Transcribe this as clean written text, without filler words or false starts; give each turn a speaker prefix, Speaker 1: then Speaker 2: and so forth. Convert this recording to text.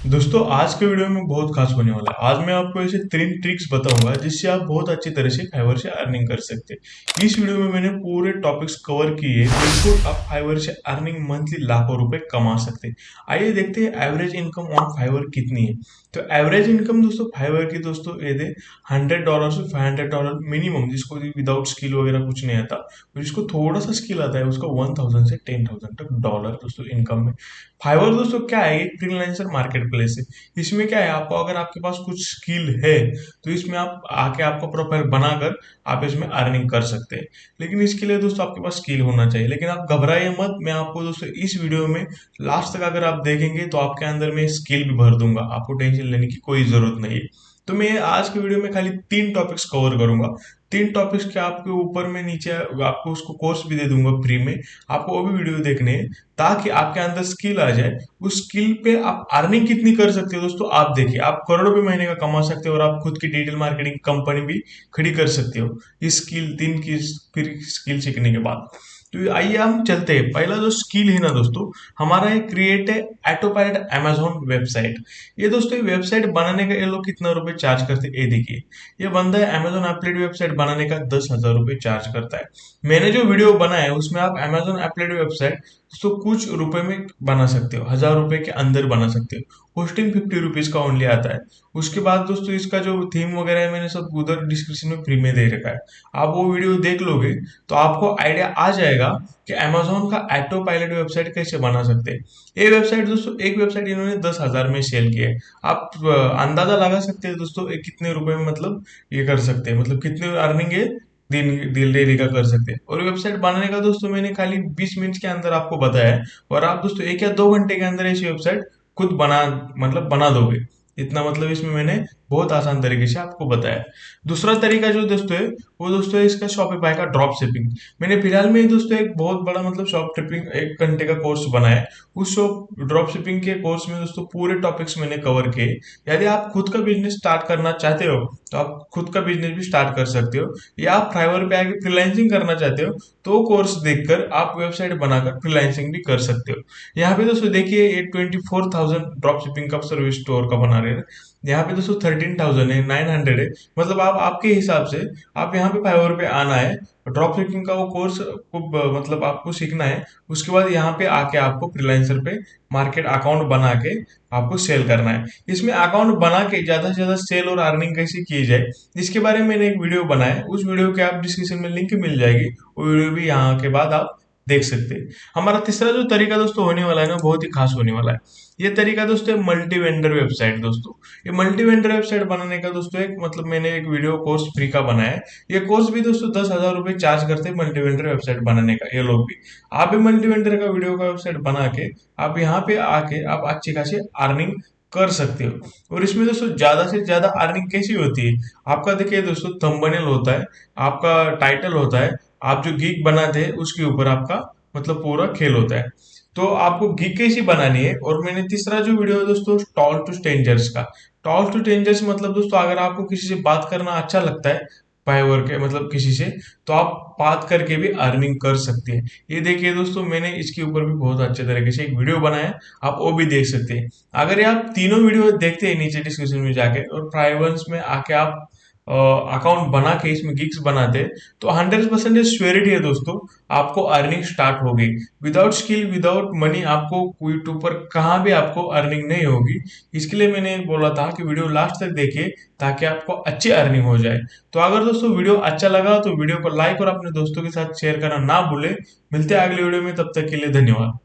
Speaker 1: दोस्तों आज के वीडियो में बहुत खास होने वाला है। आज मैं आपको ऐसे 3 ट्रिक्स बताऊंगा जिससे आप बहुत अच्छी तरह से फाइवर से अर्निंग कर सकते हैं। इस वीडियो में मैंने पूरे टॉपिक्स कवर किए, बिल्कुल आप फाइवर से अर्निंग मंथली लाखों रुपए कमा सकते हैं। आइए देखते हैं एवरेज इनकम ऑन फाइवर कितनी है। तो एवरेज इनकम दोस्तों फाइवर की दोस्तों ये दे $100 से $500 मिनिमम, जिसको विदाउट स्किल वगैरह कुछ नहीं आता और जिसको थोड़ा सा स्किल आता है उसका 1000 से 10,000 तक डॉलर दोस्तों इनकम में। फाइवर दोस्तों क्या है, एक फ्रीलांसर मार्केट प्लेस है। इसमें क्या है, आपको अगर आपके पास कुछ स्किल है तो इसमें आप आके आपका प्रोफाइल बनाकर आप इसमें अर्निंग कर सकते हैं। लेकिन इसके लिए दोस्तों आपके पास स्किल होना चाहिए। लेकिन आप घबराइए मत, मैं आपको दोस्तों इस वीडियो में लास्ट तक अगर आप देखेंगे तो आपके अंदर मैं स्किल भी भर दूंगा, आपको टेंशन लेने की कोई जरूरत नहीं है। तो मैं आज के वीडियो में खाली 3 टॉपिक्स कवर करूंगा। 3 टॉपिक्स के आपके ऊपर में नीचे आपको उसको कोर्स भी दे दूंगा फ्री में, आपको वो भी वीडियो देखने हैं ताकि आपके अंदर स्किल आ जाए। उस स्किल पे आप अर्निंग कितनी कर सकते हो दोस्तों, आप देखिए, आप करोड़ों रुपए महीने का कमा सकते हो और आप खुद की डिजिटल मार्केटिंग कंपनी भी खड़ी कर सकते हो इस स्किल 3 की फिर स्किल सीखने के बाद। तो आइए हम चलते हैं। पहला जो स्किल है ना दोस्तों हमारा, है क्रिएट है ऑटो पायलट अमेजोन वेबसाइट। ये दोस्तों ये वेबसाइट बनाने का ये लोग कितना रुपए चार्ज करते हैं, ये देखिए। ये बंदा है अमेजोन एप्लेट वेबसाइट बनाने का 10,000 रुपए चार्ज करता है। मैंने जो वीडियो बनाया है उसमें आप अमेजोन एप्लेट वेबसाइट तो कुछ रुपए में बना सकते हो, 1000 रुपए के अंदर बना सकते हो। होस्टिंग 50 रुपीज का ओनली आता है। उसके बाद दोस्तों इसका जो थीम वगैरह है मैंने सब उधर डिस्क्रिप्शन में फ्री में दे रखा है। आप वो वीडियो देख लोगे तो आपको आइडिया आ जाएगा कि अमेजोन का ऑटो पायलट वेबसाइट कैसे बना सकते हैं। ये वेबसाइट दोस्तों, एक वेबसाइट इन्होंने 10,000 में सेल किया है। आप अंदाजा लगा सकते हैं दोस्तों ये कितने रुपए में मतलब ये कर सकते हैं, मतलब कितने अर्निंग है दिन दिल डेली का कर सकते हैं। और वेबसाइट बनाने का दोस्तों मैंने खाली 20 मिनट के अंदर आपको बताया है और आप दोस्तों 1 या 2 घंटे के अंदर ऐसी वेबसाइट खुद बना मतलब बना दोगे। इतना मतलब इसमें मैंने बहुत आसान तरीके से आपको बताया। दूसरा तरीका जो दोस्तों है वो दोस्तों है इसका शॉपिफाई का ड्रॉप शिपिंग। मैंने फिलहाल में दोस्तों एक बहुत बड़ा मतलब शॉप ट्रिपिंग 1 घंटे का कोर्स बनाया है। उस शॉप ड्रॉप शिपिंग के कोर्स में दोस्तों पूरे टॉपिक्स मैंने कवर किए। यदि आप खुद का बिजनेस स्टार्ट करना चाहते हो तो आप खुद का बिजनेस भी स्टार्ट कर सकते हो, या आप फाइवर पे आके फ्रीलांसिंग करना चाहते हो तो कोर्स देखकर आप वेबसाइट बनाकर फ्रीलांसिंग भी कर सकते हो। यहाँ पे दोस्तों देखिए ये 24,000 ड्रॉप शिपिंग का सर्विस स्टोर का बना रहे हैं। यहाँ पे दोस्तों 13,000 है, 900 है। मतलब आप आपके हिसाब से आप यहाँ पे फाइवर पे आना है, ड्रॉप शिपिंग का वो कोर्स को मतलब आपको सीखना है। उसके बाद यहाँ पे आके आपको फ्रीलांसर पे मार्केट अकाउंट बना के आपको सेल करना है। इसमें अकाउंट बना के ज्यादा से ज्यादा सेल और अर्निंग कैसे की जाए इसके बारे में मैंने एक वीडियो बनाया है। उस वीडियो के आप डिस्क्रिप्शन में लिंक मिल जाएगी, वो वीडियो भी यहाँ के बाद आप देख सकते हैं। हमारा तीसरा जो तरीका दोस्तों होने वाला है ना बहुत ही खास होने वाला है। ये तरीका दोस्तों है मल्टी वेंडर वेबसाइट। दोस्तों ये मल्टी वेंडर वेबसाइट बनाने का दोस्तों एक मतलब मैंने एक वीडियो कोर्स फ्री का बनाया है। ये कोर्स भी दोस्तों 10,000 रुपए चार्ज करते हैं मल्टी वेंडर वेबसाइट बनाने का ये लोग भी। आप भी मल्टी वेंडर का वीडियो का वेबसाइट बना के आप यहाँ पे आके आप अच्छी खासी अर्निंग कर सकते हो। और इसमें दोस्तों ज्यादा से ज्यादा अर्निंग कैसी होती है, आपका देखिए दोस्तों थंबनेल होता है, आपका टाइटल होता है, आप जो गिग बनाते हैं उसके ऊपर आपका मतलब पूरा खेल होता है। तो आपको गिग कैसी बनानी है। और मैंने तीसरा जो वीडियो है दोस्तों टॉल टू स्ट्रेंजर्स का। टॉल टू स्ट्रेंजर्स मतलब दोस्तों अगर आपको किसी से बात करना अच्छा लगता है फाइवर के मतलब किसी से, तो आप बात करके भी अर्निंग कर सकते हैं। ये देखिए दोस्तों मैंने इसके ऊपर भी बहुत अच्छे तरीके से एक वीडियो बनाया है, आप वो भी देख सकते हैं। अगर ये आप तीनों वीडियो देखते हैं नीचे डिस्क्रिप्शन में जाके और फाइवर्स में आके आप अकाउंट बना के इसमें गिग्स बनाते हैं तो 100% श्योरिटी है दोस्तों आपको अर्निंग स्टार्ट होगी। विदाउट स्किल विदाउट मनी आपको यूट्यूब पर कहाँ भी आपको अर्निंग नहीं होगी। इसके लिए मैंने बोला था कि वीडियो लास्ट तक देखिए ताकि आपको अच्छी अर्निंग हो जाए। तो अगर दोस्तों वीडियो अच्छा लगा तो वीडियो को लाइक और अपने दोस्तों के साथ शेयर करना ना भूले। मिलते हैं अगले वीडियो में, तब तक के लिए धन्यवाद।